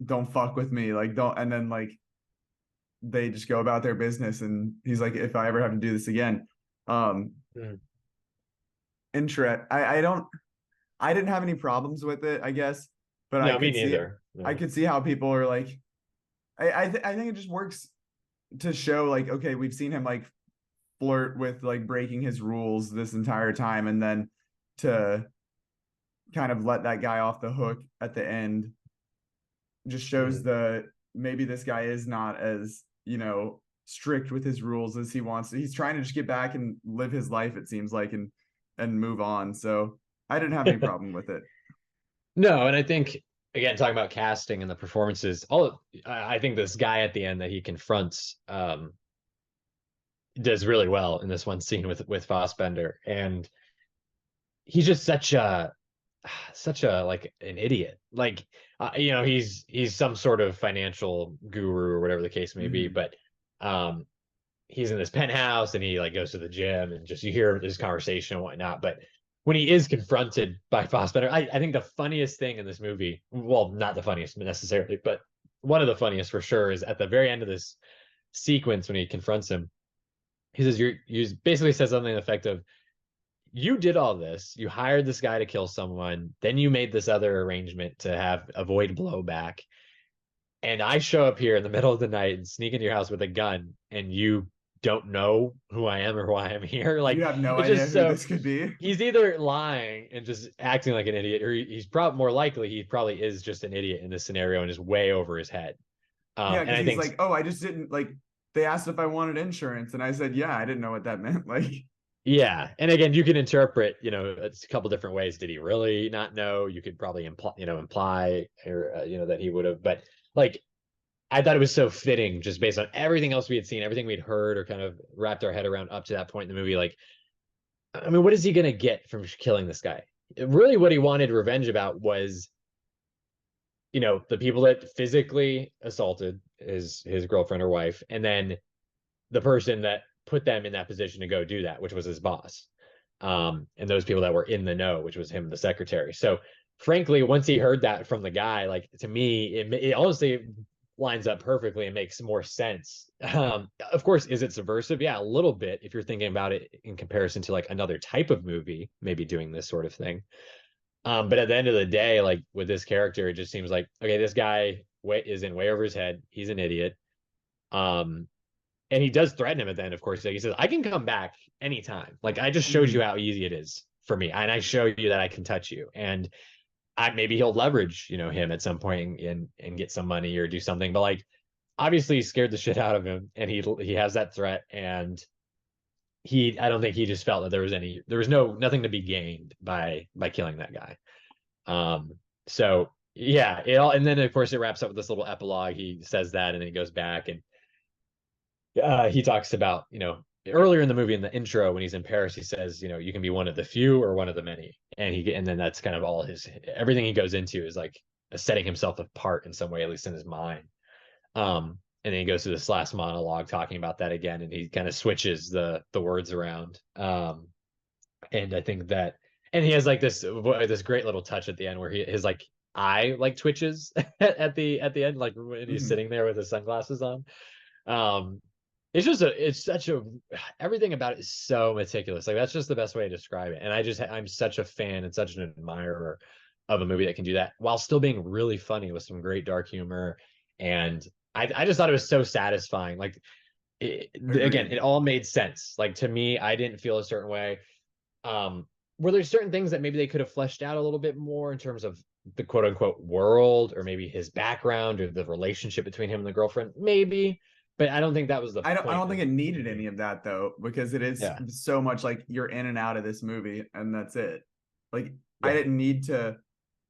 don't fuck with me, like don't, and then like they just go about their business, and he's like, if I ever have to do this again. I didn't have any problems with it, I guess, but No, I me could see neither. No. I could see how people are like, I think it just works to show like, okay, we've seen him like flirt with like breaking his rules this entire time, and then to kind of let that guy off the hook at the end just shows the maybe this guy is not as, you know, strict with his rules as he wants to. He's trying to just get back and live his life, it seems like, and move on. So I didn't have any problem with it. No, and I think again, talking about casting and the performances, I think this guy at the end that he confronts does really well in this one scene with Fassbender, and he's just such a like an idiot. Like you know, he's some sort of financial guru or whatever the case may be, but he's in this penthouse and he like goes to the gym and just you hear his conversation and whatnot. But when he is confronted by Fassbender, I think the funniest thing in this movie, well, not the funniest necessarily, but one of the funniest for sure, is at the very end of this sequence when he confronts him. He says, you basically says something to the effect of, you did all this, you hired this guy to kill someone, then you made this other arrangement to avoid blowback, and I show up here in the middle of the night and sneak into your house with a gun, and you don't know who I am or why I'm here. Like, you have no it's idea just who so this could be. he's either lying and just acting like an idiot, or he's probably more likely he probably is just an idiot in this scenario and is way over his head. Yeah, And I he's think like, oh, I just didn't like. They asked if I wanted insurance, and I said, yeah, I didn't know what that meant. Like, yeah, and again, you can interpret, you know, it's a couple different ways. Did he really not know? You could probably imply, or that he would have. But like, I thought it was so fitting, just based on everything else we had seen, everything we'd heard, or kind of wrapped our head around up to that point in the movie. Like, I mean, what is he gonna get from killing this guy? Really, what he wanted revenge about was, the people that physically assaulted his girlfriend or wife, and then the person that put them in that position to go do that, which was his boss, and those people that were in the know, which was him, the secretary. So frankly, once he heard that from the guy, like, to me, it honestly lines up perfectly and makes more sense. Of course, is it subversive? Yeah, a little bit, if you're thinking about it in comparison to like another type of movie maybe doing this sort of thing. But at the end of the day, like with this character, it just seems like, okay, this guy is in way over his head. He's an idiot. And he does threaten him at the end, of course. Like, he says, I can come back anytime. Like, I just showed you how easy it is for me. And I show you that I can touch you. And maybe he'll leverage, him at some point and get some money or do something. But like, obviously he scared the shit out of him, and he has that threat. And I don't think he just felt that there was nothing to be gained by killing that guy. So yeah, and then of course it wraps up with this little epilogue. He says that, and then he goes back and he talks about, earlier in the movie, in the intro, when he's in Paris, he says, you can be one of the few or one of the many. And then that's kind of all everything he goes into is like setting himself apart in some way, at least in his mind. And then he goes through this last monologue talking about that again, and he kind of switches the words around. And I think that, and he has like this great little touch at the end where his like eye like twitches at the end, like when he's sitting there with his sunglasses on. It's such a, everything about it is so meticulous. Like, that's just the best way to describe it. And I'm such a fan and such an admirer of a movie that can do that while still being really funny with some great dark humor. And I just thought it was so satisfying. Like, again, it all made sense. Like, to me, I didn't feel a certain way. Were there certain things that maybe they could have fleshed out a little bit more in terms of the quote unquote world, or maybe his background, or the relationship between him and the girlfriend? Maybe. but I don't think that was the I don't point think of it needed the any movie. of that though, because it is Yeah. so much like you're in and out of this movie and that's it. Like I Yeah. didn't need to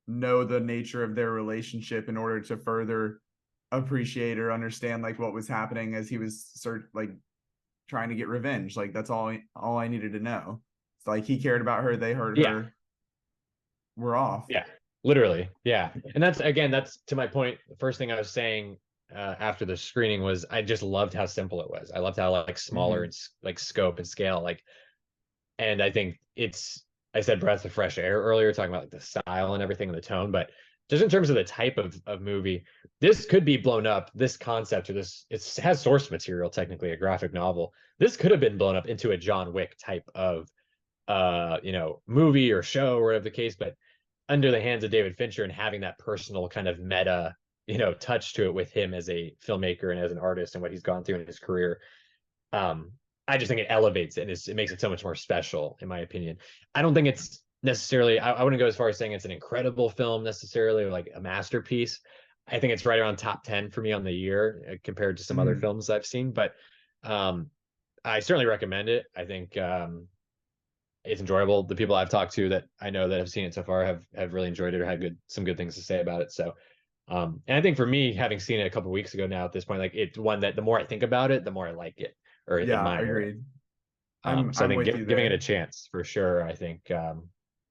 know the nature of their relationship in order to further appreciate or understand like what was happening as he was trying to get revenge. Like that's all I needed to know. It's like he cared about her, they hurt Yeah. her. We're off. Yeah, literally. Yeah. And that's to my point. The first thing I was saying after the screening was I just loved how simple it was. I loved how like smaller and like scope and scale, like, and I think I said breath of fresh air earlier, talking about like the style and everything and the tone, but just in terms of the type of movie, this could be blown up. This concept or it has source material, technically a graphic novel. This could have been blown up into a John Wick type of movie or show or whatever the case, but under the hands of David Fincher and having that personal kind of meta, touch to it with him as a filmmaker and as an artist and what he's gone through in his career. I just think it elevates it and it makes it so much more special, in my opinion. I don't think it's necessarily, I wouldn't go as far as saying it's an incredible film necessarily or like a masterpiece. I think it's right around top 10 for me on the year compared to some other films I've seen, but I certainly recommend it. I think it's enjoyable. The people I've talked to that I know that have seen it so far have really enjoyed it or had some good things to say about it. So, and I think for me, having seen it a couple of weeks ago now at this point, like it's one that the more I think about it, the more I like it or admire agreed. it. So I think giving it a chance for sure. I think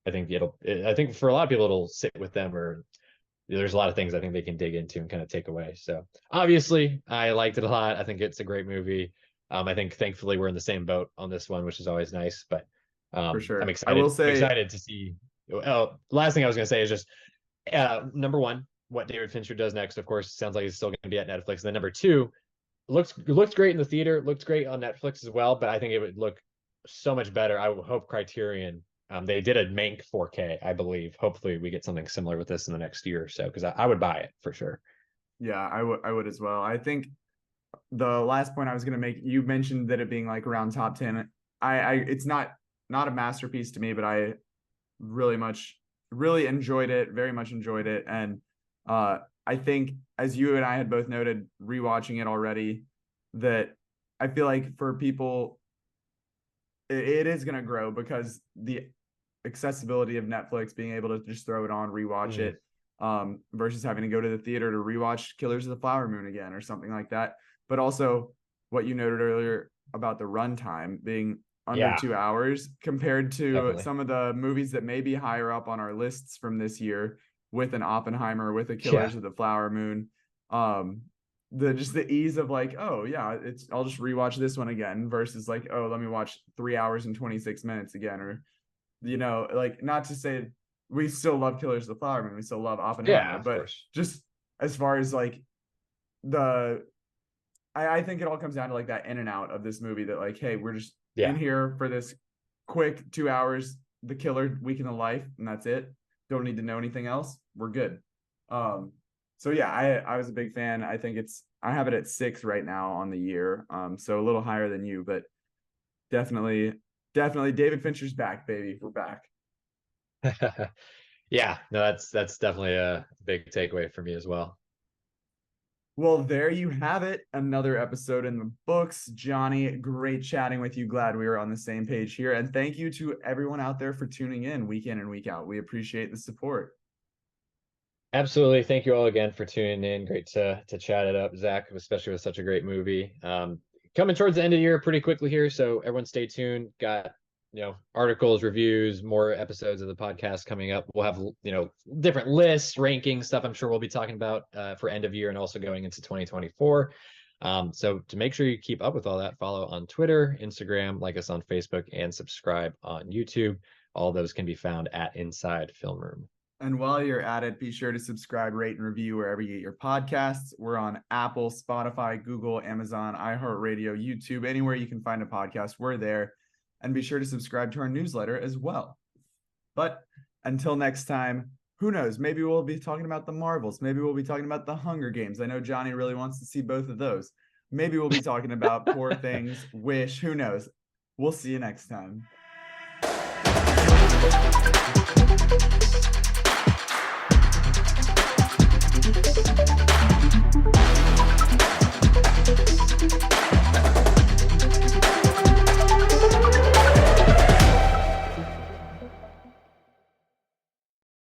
I think for a lot of people it'll sit with them, or there's a lot of things I think they can dig into and kind of take away. So obviously I liked it a lot. I think it's a great movie. I think thankfully we're in the same boat on this one, which is always nice, but for sure. I'm excited. I will say, I'm excited to see. Last thing I was going to say is just number one, what David Fincher does next. Of course, sounds like he's still going to be at Netflix. And then number two, looks great in the theater. Looked great on Netflix as well. But I think it would look so much better. I would hope Criterion. They did a Mank 4K, I believe. Hopefully, we get something similar with this in the next year or so, because I would buy it for sure. Yeah, I would as well. I think the last point I was going to make, you mentioned that it being like around top 10. It's not a masterpiece to me, but I really enjoyed it, very much enjoyed it. And I think, as you and I had both noted, rewatching it already, that I feel like for people, it is going to grow because the accessibility of Netflix, being able to just throw it on, rewatch it, versus having to go to the theater to rewatch Killers of the Flower Moon again or something like that. But also what you noted earlier about the runtime being under 2 hours compared to some of the movies that may be higher up on our lists from this year, with an Oppenheimer, with a Killers of the Flower Moon. The ease of like, oh yeah, I'll just rewatch this one again versus like, oh, let me watch 3 hours and 26 minutes again. Or, like, not to say we still love Killers of the Flower Moon, we still love Oppenheimer, but just as far as like I think it all comes down to like that in and out of this movie, that like, hey, we're just in here for this quick 2 hours, the killer week in the life, and that's it. Don't need to know anything else. We're good. So yeah, I was a big fan. I think I have it at 6 right now on the year. So a little higher than you, but definitely David Fincher's back, baby. We're back. Yeah, no, that's definitely a big takeaway for me as well. Well, there you have it. Another episode in the books. Johnny, great chatting with you. Glad we were on the same page here. And thank you to everyone out there for tuning in week and week out. We appreciate the support. Absolutely. Thank you all again for tuning in. Great to chat it up, Zach, especially with such a great movie. Coming towards the end of the year pretty quickly here, so everyone stay tuned. Got articles, reviews, more episodes of the podcast coming up. We'll have different lists, rankings, stuff I'm sure we'll be talking about for end of year and also going into 2024. So to make sure you keep up with all that, follow on Twitter, Instagram, like us on Facebook, and subscribe on YouTube. All those can be found at Inside Film Room. And while you're at it, be sure to subscribe, rate, and review wherever you get your podcasts. We're on Apple, Spotify, Google, Amazon, iHeartRadio, YouTube, anywhere you can find a podcast, we're there. And be sure to subscribe to our newsletter as well. But until next time, who knows? Maybe we'll be talking about the Marvels. Maybe we'll be talking about the Hunger Games. I know Johnny really wants to see both of those. Maybe we'll be talking about Poor Things, Wish, who knows? We'll see you next time.